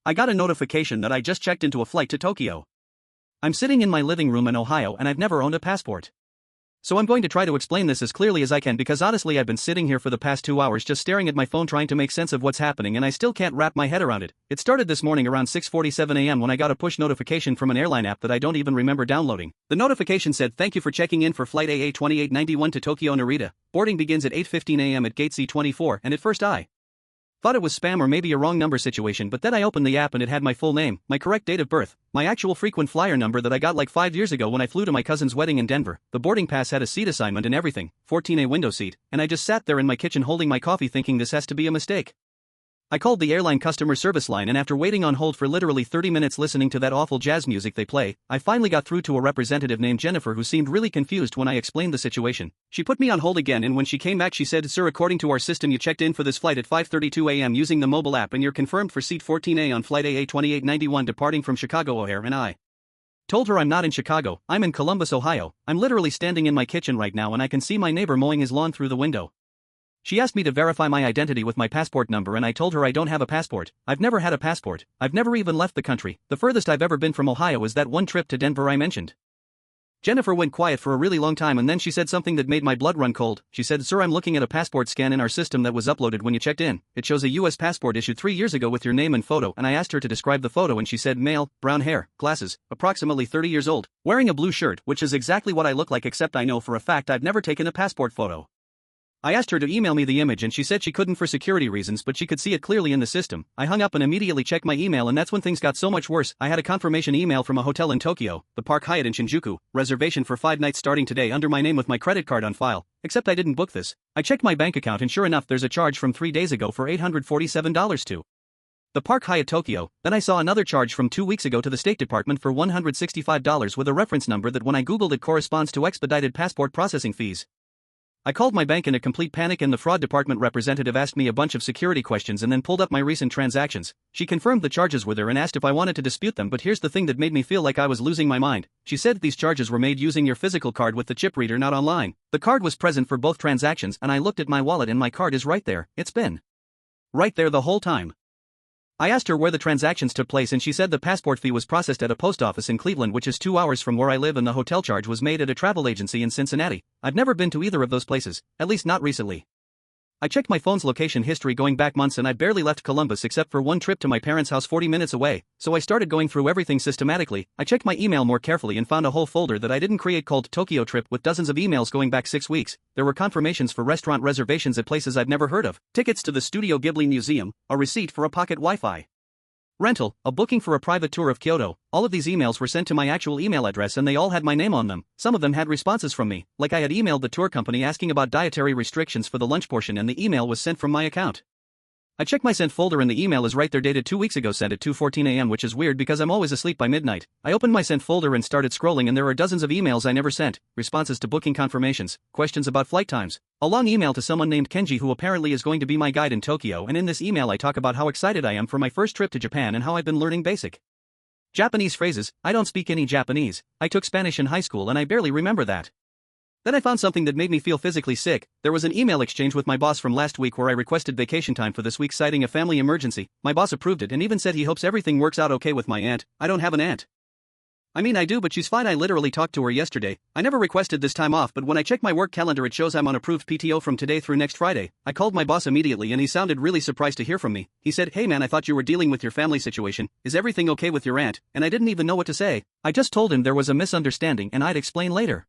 I got a notification that I just checked into a flight to Tokyo. I'm sitting in my living room in Ohio and I've never owned a passport. So I'm going to try to explain this as clearly as I can because honestly I've been sitting here for the past 2 hours just staring at my phone trying to make sense of what's happening and I still can't wrap my head around it. It started this morning around 6:47 a.m. when I got a push notification from an airline app that I don't even remember downloading. The notification said, "Thank you for checking in for flight AA2891 to Tokyo Narita. Boarding begins at 8:15 a.m. at gate C24, and at first I thought it was spam or maybe a wrong number situation, but then I opened the app and it had my full name, my correct date of birth, my actual frequent flyer number that I got like 5 years ago when I flew to my cousin's wedding in Denver. The boarding pass had a seat assignment and everything, 14A window seat, and I just sat there in my kitchen holding my coffee thinking this has to be a mistake. I called the airline customer service line and after waiting on hold for literally 30 minutes listening to that awful jazz music they play, I finally got through to a representative named Jennifer who seemed really confused when I explained the situation. She put me on hold again and when she came back she said, "Sir, according to our system you checked in for this flight at 5:32 a.m. using the mobile app and you're confirmed for seat 14A on flight AA2891 departing from Chicago O'Hare," and I told her I'm not in Chicago, I'm in Columbus, Ohio. I'm literally standing in my kitchen right now and I can see my neighbor mowing his lawn through the window. She asked me to verify my identity with my passport number and I told her I don't have a passport. I've never had a passport. I've never even left the country. The furthest I've ever been from Ohio is that one trip to Denver I mentioned. Jennifer went quiet for a really long time and then she said something that made my blood run cold. She said, "Sir, I'm looking at a passport scan in our system that was uploaded when you checked in. It shows a US passport issued 3 years ago with your name and photo," and I asked her to describe the photo and she said male, brown hair, glasses, approximately 30 years old, wearing a blue shirt, which is exactly what I look like except I know for a fact I've never taken a passport photo. I asked her to email me the image and she said she couldn't for security reasons but she could see it clearly in the system. I hung up and immediately checked my email and that's when things got so much worse. I had a confirmation email from a hotel in Tokyo, the Park Hyatt in Shinjuku, reservation for 5 nights starting today under my name with my credit card on file, except I didn't book this. I checked my bank account and sure enough there's a charge from 3 days ago for $847 to the Park Hyatt Tokyo. Then I saw another charge from 2 weeks ago to the State Department for $165 with a reference number that when I googled it corresponds to expedited passport processing fees. I called my bank in a complete panic and the fraud department representative asked me a bunch of security questions and then pulled up my recent transactions. She confirmed the charges were there and asked if I wanted to dispute them, but here's the thing that made me feel like I was losing my mind. She said these charges were made using your physical card with the chip reader, not online. The card was present for both transactions and I looked at my wallet and my card is right there. It's been right there the whole time. I asked her where the transactions took place and she said the passport fee was processed at a post office in Cleveland, which is 2 hours from where I live, and the hotel charge was made at a travel agency in Cincinnati. I've never been to either of those places, at least not recently. I checked my phone's location history going back months and I barely left Columbus except for one trip to my parents' house 40 minutes away, so I started going through everything systematically. I checked my email more carefully and found a whole folder that I didn't create called Tokyo Trip with dozens of emails going back 6 weeks. There were confirmations for restaurant reservations at places I've never heard of, tickets to the Studio Ghibli Museum, a receipt for a pocket Wi-Fi rental, a booking for a private tour of Kyoto. All of these emails were sent to my actual email address and they all had my name on them. Some of them had responses from me, like I had emailed the tour company asking about dietary restrictions for the lunch portion and the email was sent from my account. I checked my sent folder and the email is right there, dated 2 weeks ago, sent at 2:14 a.m., which is weird because I'm always asleep by midnight. I opened my sent folder and started scrolling and there are dozens of emails I never sent, responses to booking confirmations, questions about flight times, a long email to someone named Kenji who apparently is going to be my guide in Tokyo, and in this email I talk about how excited I am for my first trip to Japan and how I've been learning basic Japanese phrases. I don't speak any Japanese. I took Spanish in high school and I barely remember that. Then I found something that made me feel physically sick. There was an email exchange with my boss from last week where I requested vacation time for this week citing a family emergency. My boss approved it and even said he hopes everything works out okay with my aunt. I don't have an aunt. I mean I do, but she's fine. I literally talked to her yesterday. I never requested this time off, but when I check my work calendar it shows I'm on approved PTO from today through next Friday. I called my boss immediately and he sounded really surprised to hear from me. He said, "Hey man, I thought you were dealing with your family situation. Is everything okay with your aunt?" And I didn't even know what to say. I just told him there was a misunderstanding and I'd explain later.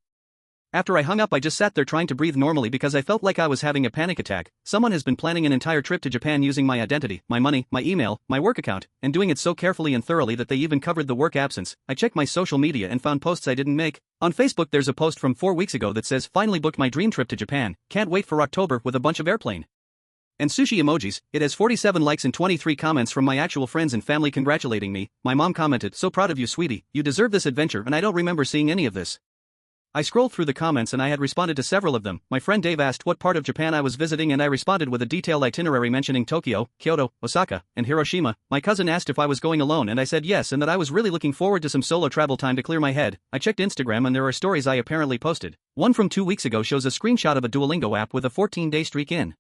After I hung up I just sat there trying to breathe normally because I felt like I was having a panic attack. Someone has been planning an entire trip to Japan using my identity, my money, my email, my work account, and doing it so carefully and thoroughly that they even covered the work absence. I checked my social media and found posts I didn't make. On Facebook there's a post from 4 weeks ago that says, "Finally booked my dream trip to Japan, can't wait for October," with a bunch of airplane and sushi emojis. It has 47 likes and 23 comments from my actual friends and family congratulating me. My mom commented, "So proud of you sweetie, you deserve this adventure," and I don't remember seeing any of this. I scrolled through the comments and I had responded to several of them. My friend Dave asked what part of Japan I was visiting and I responded with a detailed itinerary mentioning Tokyo, Kyoto, Osaka, and Hiroshima. My cousin asked if I was going alone and I said yes and that I was really looking forward to some solo travel time to clear my head. I checked Instagram and there are stories I apparently posted. One from 2 weeks ago shows a screenshot of a Duolingo app with a 14-day streak in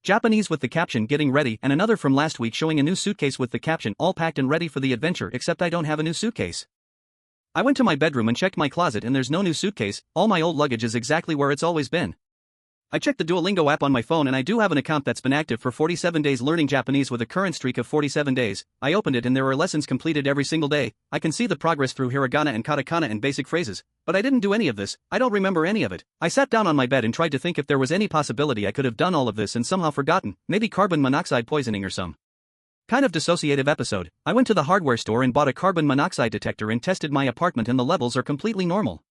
Japanese with the caption getting ready and another from last week showing a new suitcase with the caption all packed and ready for the adventure except I don't have a new suitcase. I went to my bedroom and checked my closet and there's no new suitcase, all my old luggage is exactly where it's always been. I checked the Duolingo app on my phone and I do have an account that's been active for 47 days learning Japanese with a current streak of 47 days. I opened it and there are lessons completed every single day. I can see the progress through hiragana and katakana and basic phrases. But I didn't do any of this, I don't remember any of it. I sat down on my bed and tried to think if there was any possibility I could have done all of this and somehow forgotten, maybe carbon monoxide poisoning or some kind of dissociative episode. I went to the hardware store and bought a carbon monoxide detector and tested my apartment and the levels are completely normal.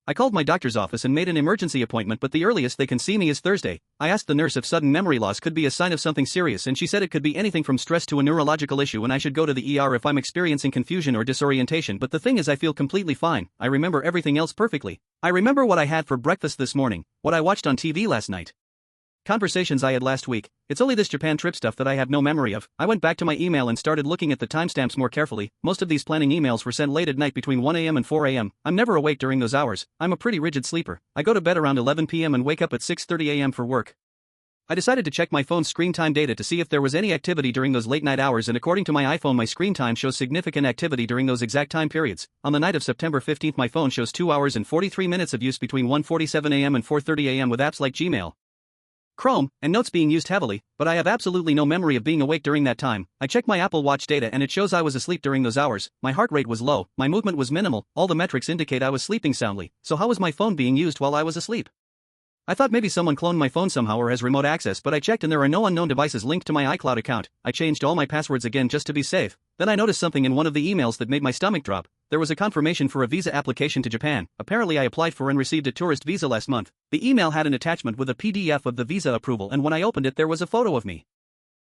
I called my doctor's office and made an emergency appointment but the earliest they can see me is Thursday. I asked the nurse if sudden memory loss could be a sign of something serious and she said it could be anything from stress to a neurological issue and I should go to the ER if I'm experiencing confusion or disorientation, but the thing is I feel completely fine, I remember everything else perfectly. I remember what I had for breakfast this morning, what I watched on TV last night, conversations I had last week. It's only this Japan trip stuff that I have no memory of. I went back to my email and started looking at the timestamps more carefully. Most of these planning emails were sent late at night between 1 a.m. and 4 a.m. I'm never awake during those hours. I'm a pretty rigid sleeper. I go to bed around 11 p.m. and wake up at 6:30 a.m. for work. I decided to check my phone's screen time data to see if there was any activity during those late night hours and according to my iPhone my screen time shows significant activity during those exact time periods. On the night of September 15th my phone shows 2 hours and 43 minutes of use between 1:47 a.m. and 4:30 a.m. with apps like Gmail, Chrome, and Notes being used heavily, but I have absolutely no memory of being awake during that time. I checked my Apple Watch data and it shows I was asleep during those hours. My heart rate was low, my movement was minimal, all the metrics indicate I was sleeping soundly, so how was my phone being used while I was asleep? I thought maybe someone cloned my phone somehow or has remote access, but I checked and there are no unknown devices linked to my iCloud account. I changed all my passwords again just to be safe. Then I noticed something in one of the emails that made my stomach drop. There was a confirmation for a visa application to Japan. Apparently I applied for and received a tourist visa last month. The email had an attachment with a PDF of the visa approval and when I opened it there was a photo of me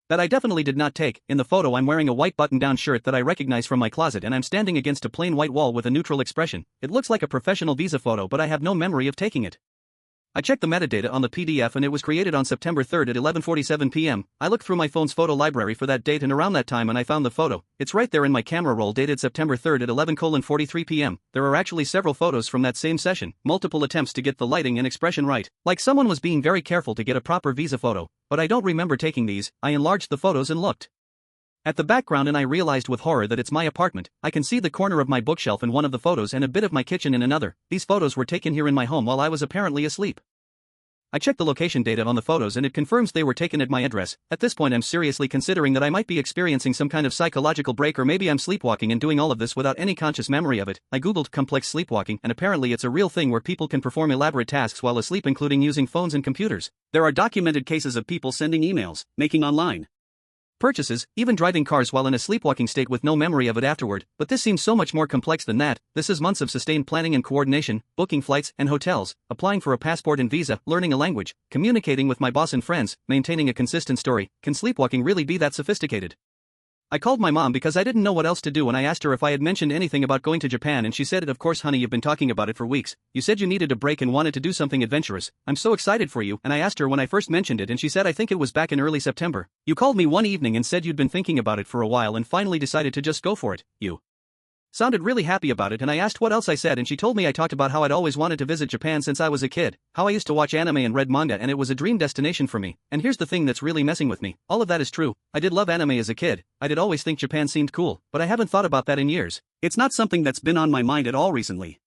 that I definitely did not take. In the photo I'm wearing a white button-down shirt that I recognize from my closet and I'm standing against a plain white wall with a neutral expression. It looks like a professional visa photo but I have no memory of taking it. I checked the metadata on the PDF and it was created on September 3rd at 11:47 p.m. I looked through my phone's photo library for that date and around that time and I found the photo. It's right there in my camera roll dated September 3rd at 11:43 p.m. There are actually several photos from that same session, multiple attempts to get the lighting and expression right. Like someone was being very careful to get a proper visa photo, but I don't remember taking these. I enlarged the photos and looked at the background and I realized with horror that it's my apartment. I can see the corner of my bookshelf in one of the photos and a bit of my kitchen in another. These photos were taken here in my home while I was apparently asleep. I checked the location data on the photos and it confirms they were taken at my address. At this point I'm seriously considering that I might be experiencing some kind of psychological break or maybe I'm sleepwalking and doing all of this without any conscious memory of it. I googled complex sleepwalking and apparently it's a real thing where people can perform elaborate tasks while asleep including using phones and computers. There are documented cases of people sending emails, making online purchases, even driving cars while in a sleepwalking state with no memory of it afterward, but this seems so much more complex than that. This is months of sustained planning and coordination, booking flights and hotels, applying for a passport and visa, learning a language, communicating with my boss and friends, maintaining a consistent story. Can sleepwalking really be that sophisticated? I called my mom because I didn't know what else to do and I asked her if I had mentioned anything about going to Japan and she said, "Of course honey, you've been talking about it for weeks. You said you needed a break and wanted to do something adventurous. I'm so excited for you." And I asked her when I first mentioned it and she said, "I think it was back in early September. You called me one evening and said you'd been thinking about it for a while and finally decided to just go for it. You sounded really happy about it." And I asked what else I said and she told me I talked about how I'd always wanted to visit Japan since I was a kid, how I used to watch anime and read manga and it was a dream destination for me. And here's the thing that's really messing with me. All of that is true. I did love anime as a kid. I did always think Japan seemed cool, but I haven't thought about that in years. It's not something that's been on my mind at all recently.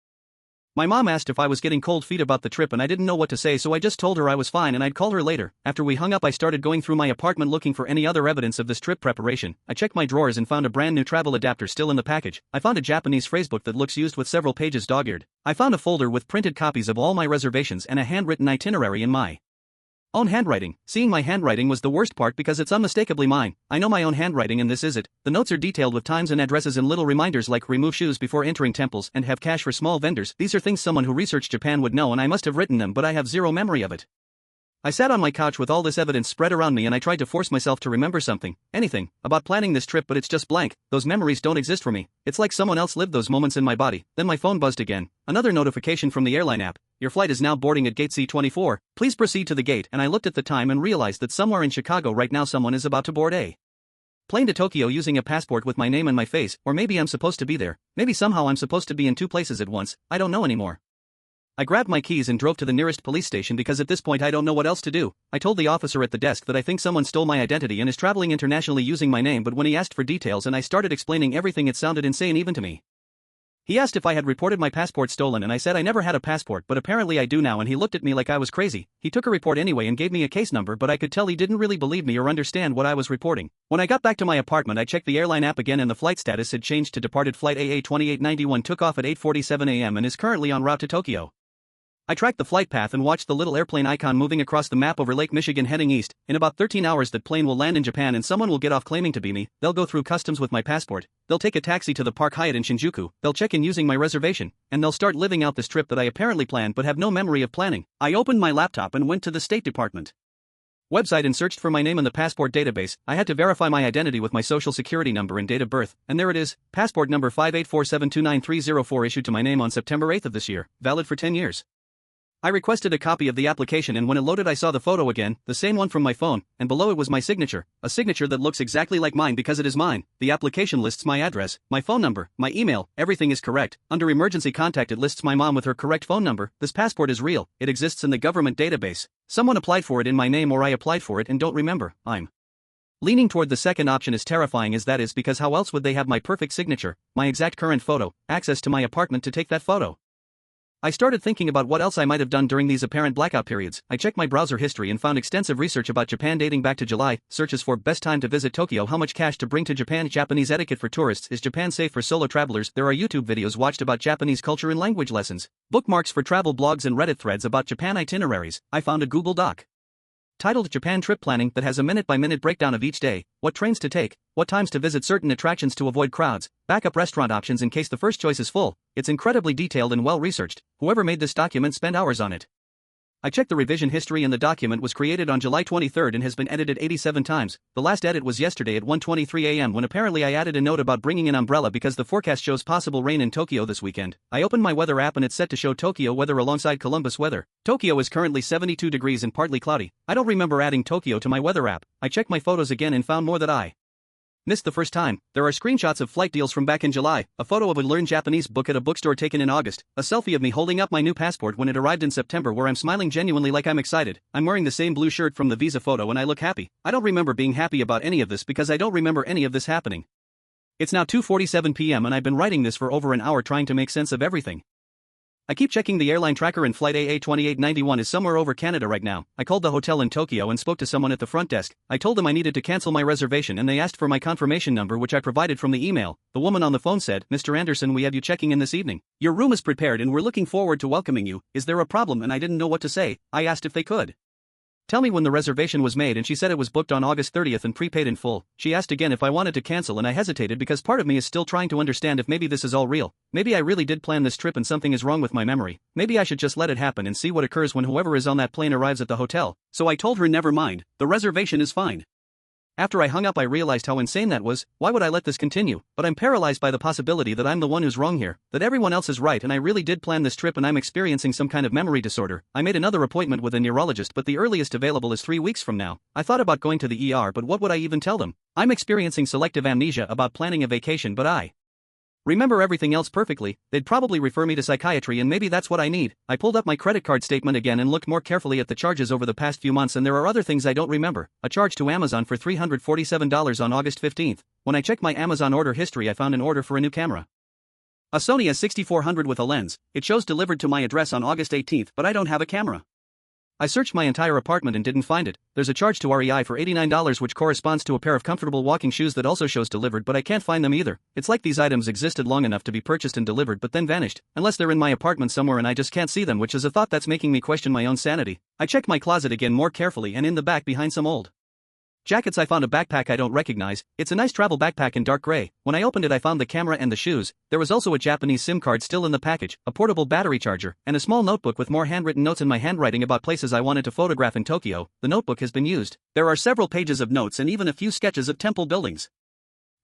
My mom asked if I was getting cold feet about the trip and I didn't know what to say, so I just told her I was fine and I'd call her later. After we hung up I started going through my apartment looking for any other evidence of this trip preparation. I checked my drawers and found a brand new travel adapter still in the package. I found a Japanese phrasebook that looks used with several pages dog-eared. I found a folder with printed copies of all my reservations and a handwritten itinerary in my own handwriting. Seeing my handwriting was the worst part because it's unmistakably mine. I know my own handwriting and this is it. The notes are detailed with times and addresses and little reminders like remove shoes before entering temples and have cash for small vendors. These are things someone who researched Japan would know and I must have written them, but I have zero memory of it. I sat on my couch with all this evidence spread around me and I tried to force myself to remember something, anything, about planning this trip, but it's just blank. Those memories don't exist for me. It's like someone else lived those moments in my body. Then my phone buzzed again. Another notification from the airline app. Your flight is now boarding at gate C24. Please proceed to the gate. And I looked at the time and realized that somewhere in Chicago right now someone is about to board a plane to Tokyo using a passport with my name and my face, or maybe I'm supposed to be there. Maybe somehow I'm supposed to be in two places at once. I don't know anymore. I grabbed my keys and drove to the nearest police station because at this point I don't know what else to do. I told the officer at the desk that I think someone stole my identity and is traveling internationally using my name, but when he asked for details and I started explaining everything, it sounded insane even to me. He asked if I had reported my passport stolen and I said I never had a passport, but apparently I do now, and he looked at me like I was crazy. He took a report anyway and gave me a case number, but I could tell he didn't really believe me or understand what I was reporting. When I got back to my apartment, I checked the airline app again and the flight status had changed to departed flight AA2891, took off at 8:47 a.m. and is currently en route to Tokyo. I tracked the flight path and watched the little airplane icon moving across the map over Lake Michigan heading east. In about 13 hours that plane will land in Japan and someone will get off claiming to be me. They'll go through customs with my passport, they'll take a taxi to the Park Hyatt in Shinjuku, they'll check in using my reservation, and they'll start living out this trip that I apparently planned but have no memory of planning. I opened my laptop and went to the State Department website and searched for my name in the passport database. I had to verify my identity with my social security number and date of birth, and there it is, passport number 584729304, issued to my name on September 8th of this year, valid for 10 years. I requested a copy of the application, and when it loaded I saw the photo again, the same one from my phone, and below it was my signature, a signature that looks exactly like mine because it is mine. The application lists my address, my phone number, my email, everything is correct. Under emergency contact it lists my mom with her correct phone number. This passport is real, it exists in the government database. Someone applied for it in my name or I applied for it and don't remember. I'm leaning toward the second option, as terrifying as that is, because how else would they have my perfect signature, my exact current photo, access to my apartment to take that photo? I started thinking about what else I might have done during these apparent blackout periods. I checked my browser history and found extensive research about Japan dating back to July, searches for best time to visit Tokyo, how much cash to bring to Japan, Japanese etiquette for tourists, is Japan safe for solo travelers. There are YouTube videos watched about Japanese culture and language lessons, bookmarks for travel blogs and Reddit threads about Japan itineraries. I found a Google Doc titled Japan Trip Planning that has a minute-by-minute breakdown of each day, what trains to take, what times to visit certain attractions to avoid crowds, backup restaurant options in case the first choice is full. It's incredibly detailed and well-researched. Whoever made this document spent hours on it. I checked the revision history and the document was created on July 23rd and has been edited 87 times. The last edit was yesterday at 1:23 a.m. when apparently I added a note about bringing an umbrella because the forecast shows possible rain in Tokyo this weekend. I opened my weather app and it's set to show Tokyo weather alongside Columbus weather. Tokyo is currently 72 degrees and partly cloudy. I don't remember adding Tokyo to my weather app. I checked my photos again and found more that I missed the first time. There are screenshots of flight deals from back in July, a photo of a Learn Japanese book at a bookstore taken in August, a selfie of me holding up my new passport when it arrived in September where I'm smiling genuinely like I'm excited. I'm wearing the same blue shirt from the visa photo and I look happy. I don't remember being happy about any of this because I don't remember any of this happening. It's now 2:47 p.m. and I've been writing this for over an hour trying to make sense of everything. I keep checking the airline tracker and flight AA2891 is somewhere over Canada right now. I called the hotel in Tokyo and spoke to someone at the front desk. I told them I needed to cancel my reservation and they asked for my confirmation number, which I provided from the email. The woman on the phone said, "Mr. Anderson, we have you checking in this evening. Your room is prepared and we're looking forward to welcoming you. Is there a problem?" And I didn't know what to say. I asked if they could tell me when the reservation was made and she said it was booked on August 30th and prepaid in full. She asked again if I wanted to cancel and I hesitated because part of me is still trying to understand if maybe this is all real. Maybe I really did plan this trip and something is wrong with my memory. Maybe I should just let it happen and see what occurs when whoever is on that plane arrives at the hotel. So I told her never mind, the reservation is fine. After I hung up I realized how insane that was. Why would I let this continue? But I'm paralyzed by the possibility that I'm the one who's wrong here, that everyone else is right and I really did plan this trip and I'm experiencing some kind of memory disorder. I made another appointment with a neurologist but the earliest available is 3 weeks from now. I thought about going to the ER, but what would I even tell them? I'm experiencing selective amnesia about planning a vacation, but I remember everything else perfectly. They'd probably refer me to psychiatry and maybe that's what I need. I pulled up my credit card statement again and looked more carefully at the charges over the past few months and there are other things I don't remember. A charge to Amazon for $347 on August 15th. When I checked my Amazon order history I found an order for a new camera. A Sony A6400 with a lens. It shows delivered to my address on August 18th, but I don't have a camera. I searched my entire apartment and didn't find it. There's a charge to REI for $89 which corresponds to a pair of comfortable walking shoes that also shows delivered, but I can't find them either. It's like these items existed long enough to be purchased and delivered but then vanished, unless they're in my apartment somewhere and I just can't see them, which is a thought that's making me question my own sanity. I checked my closet again more carefully and in the back behind some old jackets I found a backpack I don't recognize. It's a nice travel backpack in dark gray. When I opened it I found the camera and the shoes. There was also a Japanese SIM card still in the package, a portable battery charger, and a small notebook with more handwritten notes in my handwriting about places I wanted to photograph in Tokyo. The notebook has been used. There are several pages of notes and even a few sketches of temple buildings.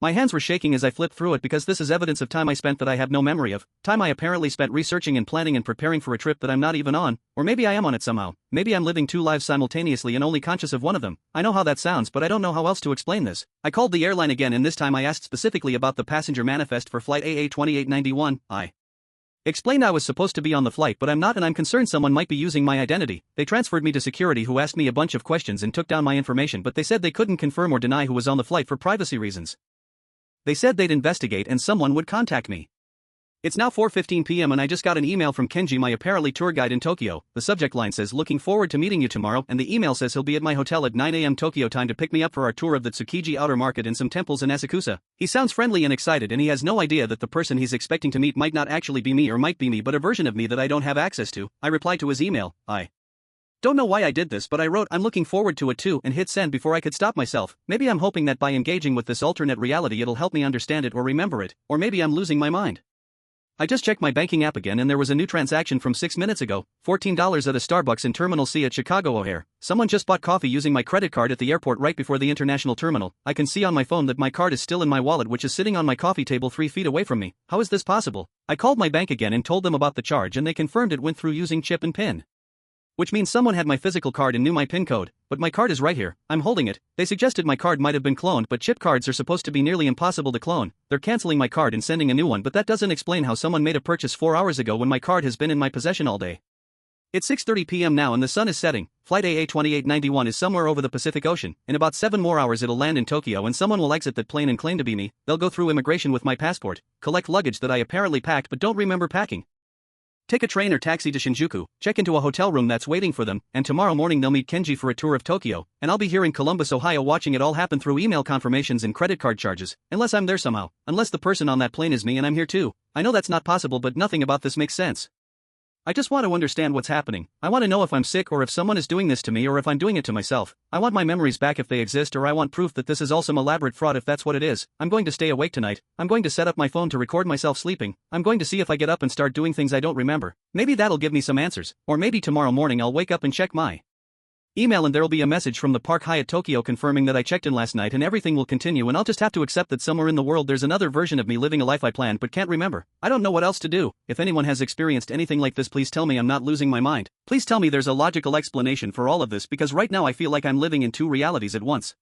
My hands were shaking as I flipped through it because this is evidence of time I spent that I have no memory of, time I apparently spent researching and planning and preparing for a trip that I'm not even on, or maybe I am on it somehow. Maybe I'm living two lives simultaneously and only conscious of one of them. I know how that sounds, but I don't know how else to explain this. I called the airline again and this time I asked specifically about the passenger manifest for flight AA2891. I Explained I was supposed to be on the flight but I'm not and I'm concerned someone might be using my identity. They transferred me to security who asked me a bunch of questions and took down my information but they said they couldn't confirm or deny who was on the flight for privacy reasons. They said they'd investigate and someone would contact me. It's now 4:15 p.m. and I just got an email from Kenji, my apparently tour guide in Tokyo. The subject line says looking forward to meeting you tomorrow and the email says he'll be at my hotel at 9 a.m. Tokyo time to pick me up for our tour of the Tsukiji Outer Market and some temples in Asakusa. He sounds friendly and excited and he has no idea that the person he's expecting to meet might not actually be me or might be me but a version of me that I don't have access to. I replied to his email. I don't know why I did this but I wrote I'm looking forward to it too and hit send before I could stop myself. Maybe I'm hoping that by engaging with this alternate reality it'll help me understand it or remember it, or maybe I'm losing my mind. I just checked my banking app again and there was a new transaction from 6 minutes ago, $14 at a Starbucks in Terminal C at Chicago O'Hare. Someone just bought coffee using my credit card at the airport right before the international terminal. I can see on my phone that my card is still in my wallet which is sitting on my coffee table 3 feet away from me. How is this possible? I called my bank again and told them about the charge and they confirmed it went through using chip and PIN. Which means someone had my physical card and knew my PIN code, but my card is right here, I'm holding it. They suggested my card might have been cloned but chip cards are supposed to be nearly impossible to clone. They're canceling my card and sending a new one but that doesn't explain how someone made a purchase 4 hours ago when my card has been in my possession all day. It's 6:30 p.m. now and the sun is setting. Flight AA2891 is somewhere over the Pacific Ocean. In about 7 more hours it'll land in Tokyo and someone will exit that plane and claim to be me. They'll go through immigration with my passport, collect luggage that I apparently packed but don't remember packing. Take a train or taxi to Shinjuku, check into a hotel room that's waiting for them, and tomorrow morning they'll meet Kenji for a tour of Tokyo, and I'll be here in Columbus, Ohio watching it all happen through email confirmations and credit card charges, unless I'm there somehow, unless the person on that plane is me and I'm here too. I know that's not possible but nothing about this makes sense. I just want to understand what's happening. I want to know if I'm sick or if someone is doing this to me or if I'm doing it to myself. I want my memories back if they exist or I want proof that this is all some elaborate fraud if that's what it is. I'm going to stay awake tonight. I'm going to set up my phone to record myself sleeping. I'm going to see if I get up and start doing things I don't remember. Maybe that'll give me some answers. Or maybe tomorrow morning I'll wake up and check my email and there'll be a message from the Park Hyatt Tokyo confirming that I checked in last night and everything will continue and I'll just have to accept that somewhere in the world there's another version of me living a life I planned but can't remember. I don't know what else to do. If anyone has experienced anything like this please tell me I'm not losing my mind. Please tell me there's a logical explanation for all of this because right now I feel like I'm living in 2 realities at once.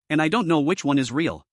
And I don't know which one is real.